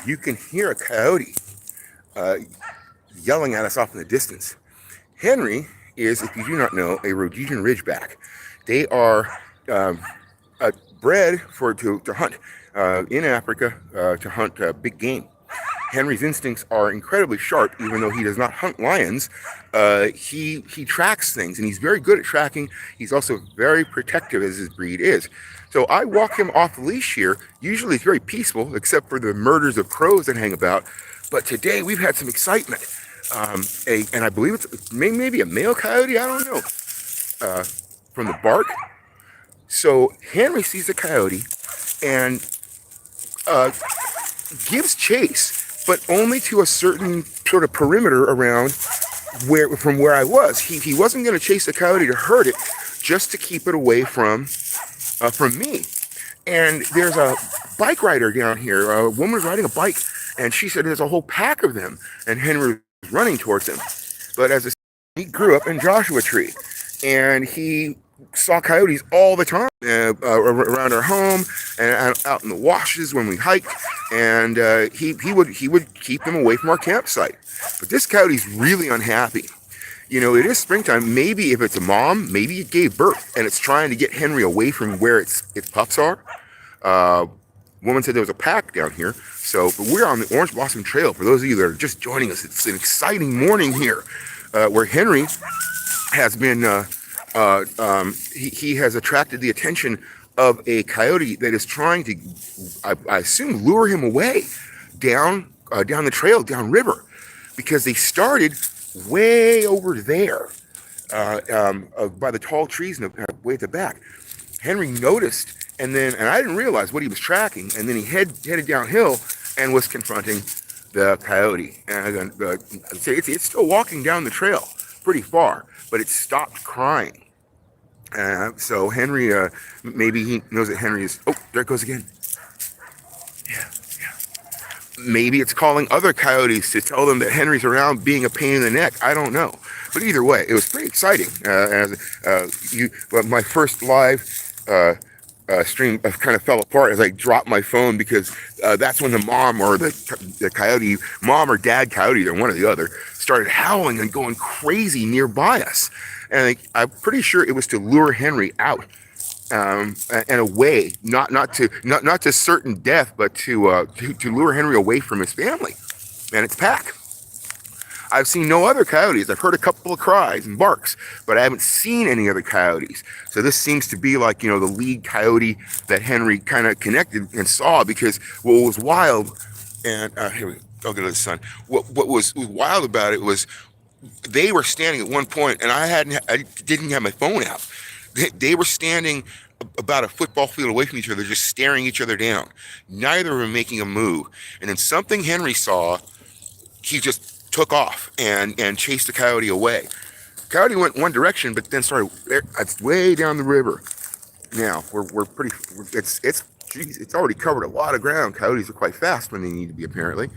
you can hear a coyote uh, yelling at us off in the distance. Henry is, if you do not know, a Rhodesian Ridgeback. They are um, bred to hunt in Africa to hunt big game. Henry's instincts are incredibly sharp, even though he does not hunt lions. He tracks things, and he's very good at tracking. He's also very protective, as his breed is. So I walk him off the leash here. Usually it's very peaceful, except for the murders of crows that hang about. But today we've had some excitement. And I believe it's maybe a male coyote. I don't know. From the bark. So Henry sees the coyote and uh, gives chase, but only to a certain sort of perimeter around where I was. He wasn't going to chase the coyote to hurt it, just to keep it away from me. And there's a bike rider down here. A woman was riding a bike, and she said there's a whole pack of them, and Henry was running towards them. But as he grew up in Joshua Tree, and he saw coyotes all the time around our home and out in the washes when we hiked, and he would keep them away from our campsite. But this coyote's really unhappy. You know, it is springtime. Maybe if it's a mom, maybe it gave birth and it's trying to get Henry away from where its pups are. Uh, Woman said there was a pack down here. So, but we're on the Orange Blossom Trail. For those of you that are just joining us, it's an exciting morning here, where Henry has been. He has attracted the attention of a coyote that is trying to, I assume, lure him away down the trail, downriver, because they started way over there by the tall trees way at the back. Henry noticed, and I didn't realize what he was tracking, and then he headed downhill and was confronting the coyote. And it's still walking down the trail pretty far, but it stopped crying. So Henry, maybe he knows that Henry is. Oh, there it goes again. Yeah. Maybe it's calling other coyotes to tell them that Henry's around being a pain in the neck. I don't know. But either way, it was pretty exciting. My first live stream kind of fell apart as I dropped my phone, because that's when the mom or the coyote, mom or dad coyote, or one or the other, started howling and going crazy nearby us. And I'm pretty sure it was to lure Henry out and away, not to certain death, but to lure Henry away from his family and its pack. I've seen no other coyotes. I've heard a couple of cries and barks, but I haven't seen any other coyotes. So this seems to be like, the lead coyote that Henry kind of connected and saw, because what was wild, and here we go, I'll get to the sun. What was wild about it was they were standing at one point, and I didn't have my phone out. They were standing about a football field away from each other, just staring each other down. Neither of them making a move. And then something Henry saw, he just took off and chased the coyote away. Coyote went one direction, but then started. It's way down the river. Now we're pretty. It's already covered a lot of ground. Coyotes are quite fast when they need to be, apparently.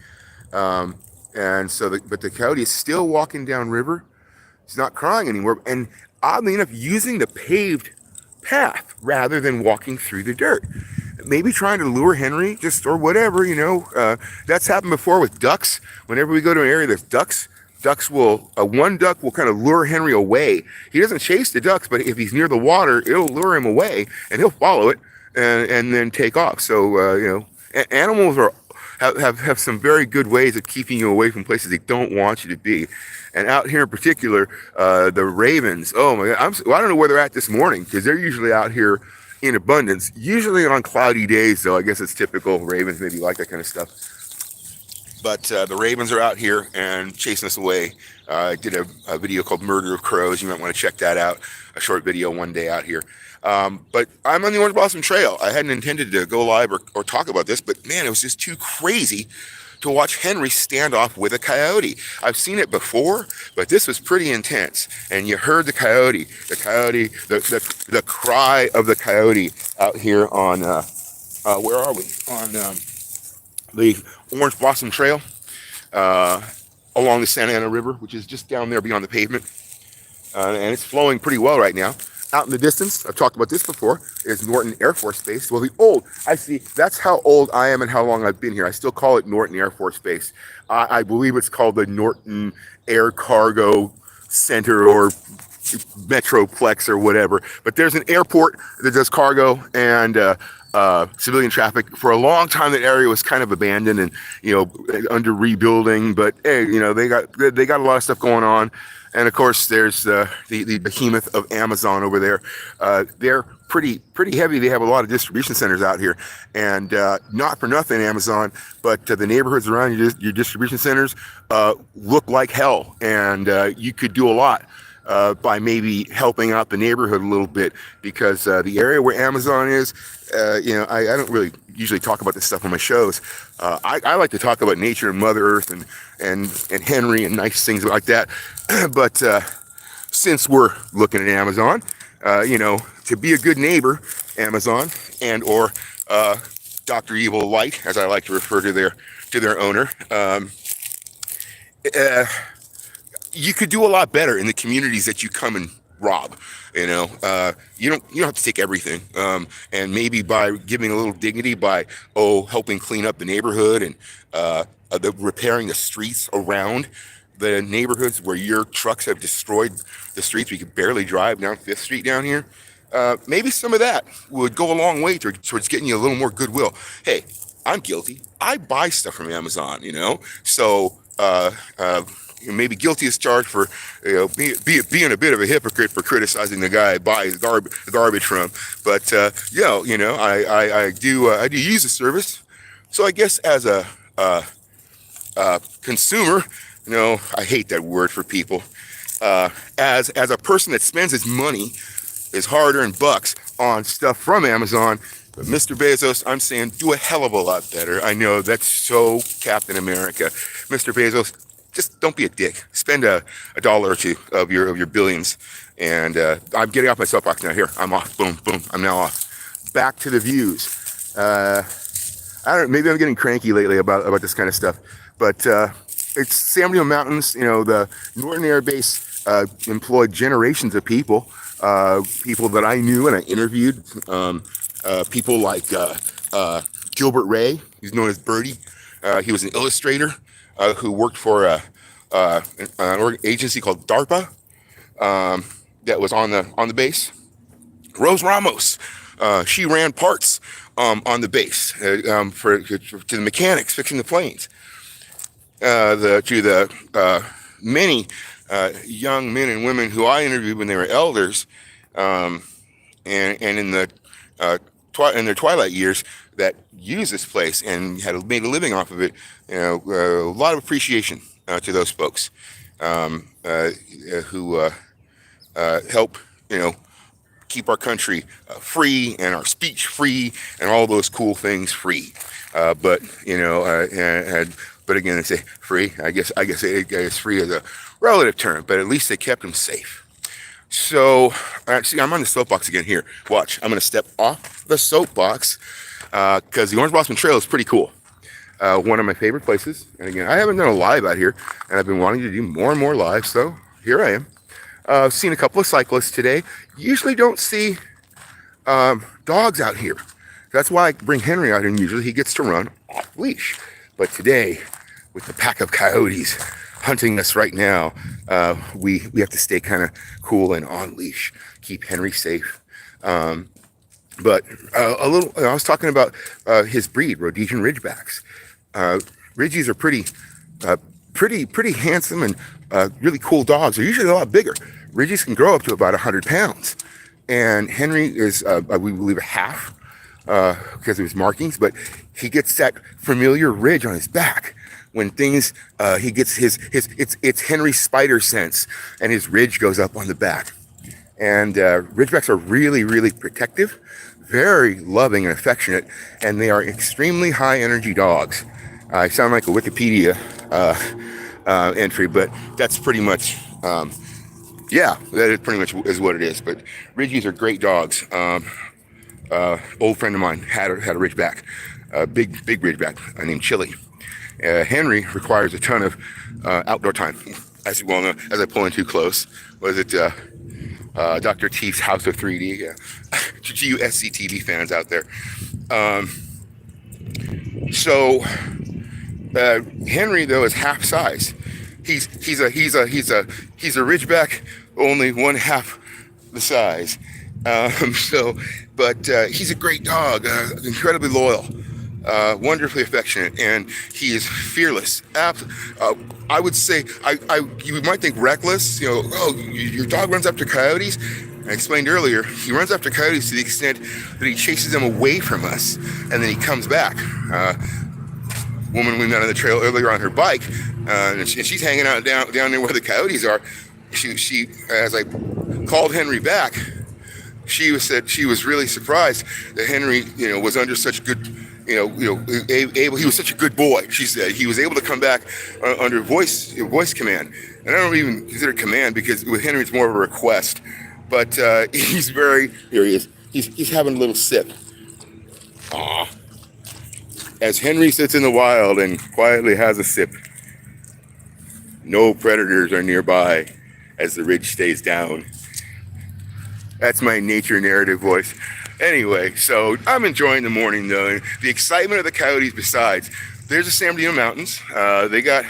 And so, but the coyote is still walking down river. It's not crying anymore, and oddly enough, using the paved path rather than walking through the dirt. Maybe trying to lure Henry, or whatever, that's happened before with ducks. Whenever we go to an area there's ducks, one duck will kind of lure Henry away. He doesn't chase the ducks, but if he's near the water, it'll lure him away, and he'll follow it and then take off. So, animals have some very good ways of keeping you away from places they don't want you to be. And out here in particular, the ravens. Oh my God! I don't know where they're at this morning, because they're usually out here in abundance. Usually on cloudy days, though. I guess it's typical. Ravens maybe like that kind of stuff. But the ravens are out here and chasing us away. I did a video called "Murder of Crows." You might want to check that out. A short video one day out here. But I'm on the Orange Blossom Trail. I hadn't intended to go live or talk about this, but man, it was just too crazy to watch Henry stand off with a coyote. I've seen it before, but this was pretty intense. And you heard the cry of the coyote out here on, where are we? On the Orange Blossom Trail, along the Santa Ana River, which is just down there beyond the pavement. And it's flowing pretty well right now. out in the distance, I've talked about this before, is Norton Air Force Base. Well, the old, I see, that's how old I am and how long I've been here. I still call it Norton Air Force Base. I believe it's called the Norton Air Cargo Center or Metroplex or whatever. But there's an airport that does cargo and civilian traffic. For a long time, that area was kind of abandoned and, under rebuilding. But hey, they got a lot of stuff going on. And of course, there's the behemoth of Amazon over there. They're pretty heavy. They have a lot of distribution centers out here, and not for nothing, Amazon. But the neighborhoods around your distribution centers look like hell, and you could do a lot by maybe helping out the neighborhood a little bit, because the area where Amazon is, I don't really usually talk about this stuff on my shows. I like to talk about nature and Mother Earth and Henry and nice things like that. But since we're looking at Amazon, to be a good neighbor, Amazon and or Dr. Evil Light, as I like to refer to their owner, you could do a lot better in the communities that you come and rob. You don't have to take everything, and maybe by giving a little dignity by helping clean up the neighborhood and repairing the streets around the neighborhoods where your trucks have destroyed the streets. We could barely drive down 5th Street down here. Maybe some of that would go a long way towards getting you a little more goodwill. Hey, I'm guilty. I buy stuff from Amazon, so maybe guilty as charged for being a bit of a hypocrite for criticizing the guy I buy garbage from. But I do use the service. So I guess as a consumer, I hate that word for people. As a person that spends his money, his hard-earned bucks on stuff from Amazon, but Mr. Bezos, I'm saying do a hell of a lot better. I know that's so Captain America. Mr. Bezos, just don't be a dick. Spend a dollar or two of your billions. And I'm getting off my soapbox now. Here, I'm off. Boom, boom. I'm now off. Back to the views. I don't know, maybe I'm getting cranky lately about this kind of stuff. But it's San Diego Mountains. The Norton Air Base employed generations of people that I knew and I interviewed. People like Gilbert Ray, he's known as Birdie. He was an illustrator who worked for an agency called DARPA that was on the base. Rose Ramos, she ran parts on the base to the mechanics fixing the planes. To the many young men and women who I interviewed when they were elders, and in their twilight years that used this place and had made a living off of it. A lot of appreciation to those folks who help keep our country free and our speech free and all those cool things free. But again, they say free. I guess free is a relative term, but at least they kept them safe. So, see, I'm on the soapbox again here. Watch, I'm going to step off the soapbox because the Orange Blossom Trail is pretty cool. One of my favorite places. And again, I haven't done a live out here, and I've been wanting to do more and more live, so here I am. I've seen a couple of cyclists today. Usually don't see dogs out here. That's why I bring Henry out here, and usually he gets to run off leash. But today, with the pack of coyotes hunting us right now, we have to stay kind of cool and on leash, keep Henry safe. But I was talking about his breed, Rhodesian Ridgebacks. Ridgies are pretty handsome and really cool dogs. They're usually a lot bigger. Ridgies can grow up to about 100 pounds. And Henry is, we believe, a half because of his markings, but he gets that familiar ridge on his back. When things, he gets it's Henry's spider sense, and his ridge goes up on the back. And Ridgebacks are really, really protective, very loving and affectionate, and they are extremely high energy dogs. I sound like a Wikipedia entry, but that's pretty much, that is pretty much is what it is. But Ridgies are great dogs. Old friend of mine had a Ridgeback, big Ridgeback named Chili. Henry requires a ton of outdoor time, as you well know. As I pull in too close, Dr. Teeth's House of 3D. Yeah. To you SCTV fans out there. Um, so Henry though is half size. He's a Ridgeback, only one half the size. So, but he's a great dog, incredibly loyal, wonderfully affectionate, and he is fearless. I would say, you might think reckless. You know, oh, your dog runs after coyotes. I explained earlier, he runs after coyotes to the extent that he chases them away from us, and then he comes back. Woman we met on the trail earlier on her bike, and she's hanging out down there where the coyotes are. She, as I called Henry back, said she was really surprised that Henry, was under such good, able. He was such a good boy. She said he was able to come back under voice command, and I don't even consider it command because with Henry it's more of a request. But he's very here. He is. He's having a little sip. Aw. As Henry sits in the wild and quietly has a sip, no predators are nearby as the ridge stays down. That's my nature narrative voice. Anyway, so I'm enjoying the morning though, and the excitement of the coyotes. Besides, there's the San Bernardino Mountains. They got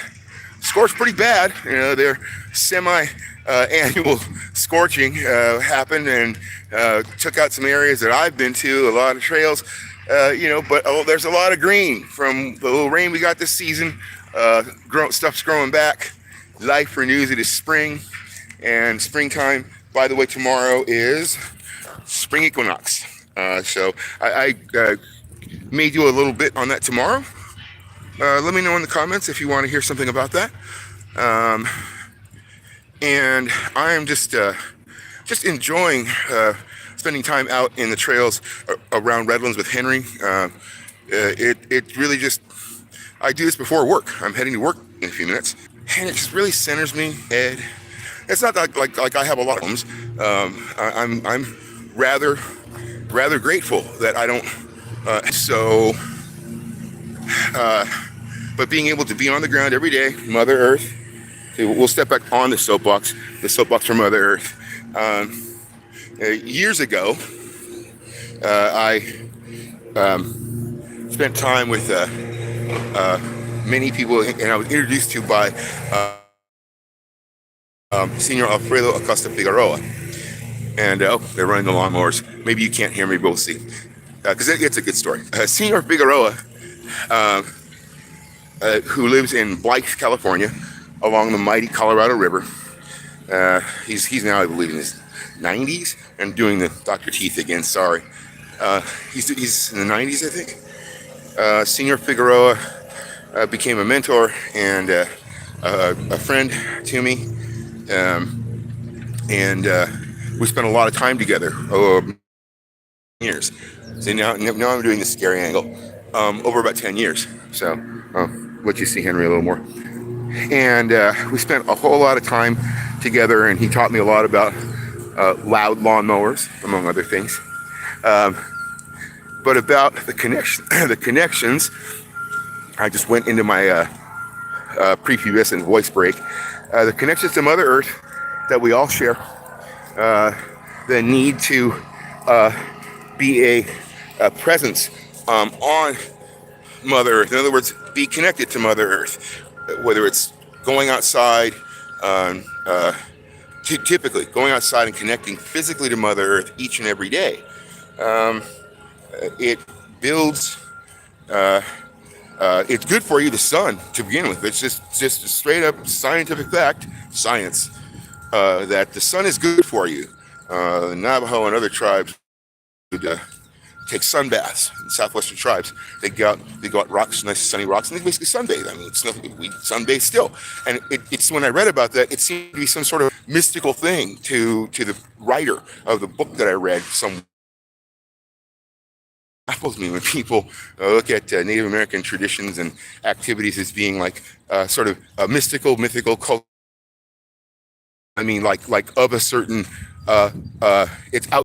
scorched pretty bad. Their semi-annual scorching happened and took out some areas that I've been to, a lot of trails. But there's a lot of green from the little rain we got this season. Stuff's growing back. Life renews. It is spring and springtime. By the way, tomorrow is spring equinox. So I may do a little bit on that tomorrow. Let me know in the comments if you want to hear something about that. And I am just enjoying spending time out in the trails around Redlands with Henry. It really just, I do this before work. I'm heading to work in a few minutes, and it just really centers me, Ed. It's not like I have a lot of problems. I'm rather grateful that I don't. But being able to be on the ground every day, Mother Earth. We'll step back on the soapbox for Mother Earth. Years ago, I spent time with many people, and I was introduced to by Senor Alfredo Acosta Figueroa. And they're running the lawnmowers. Maybe you can't hear me, but we'll see. Because it's a good story. Senor Figueroa, who lives in Blythe, California, along the mighty Colorado River. He's now, I believe, in his 90s and doing the Dr. Teeth again. Sorry. He's in the 90s, I think. Senor Figueroa became a mentor and a friend to me. And we spent a lot of time together over years. So now I'm doing the scary angle over about 10 years. So I'll let you see Henry a little more. And we spent a whole lot of time together, and he taught me a lot about loud lawnmowers, among other things. But about the connections, I just went into my prepubescent voice break. The connections to Mother Earth that we all share, the need to be a presence on Mother Earth. In other words, be connected to Mother Earth, whether it's going outside, typically going outside and connecting physically to Mother Earth each and every day. It builds, it's good for you, the sun, to begin with. It's just a straight up scientific fact, science, that the sun is good for you. The Navajo and other tribes would take sun baths. In southwestern tribes, they go out rocks, nice sunny rocks, and they basically sunbathe. I mean, it's nothing. We sunbathe still. And it's when I read about that, it seemed to be some sort of mystical thing to the writer of the book that I read. Some baffles me when people look at Native American traditions and activities as being like sort of a mystical cult. I mean, like of a certain, it's out.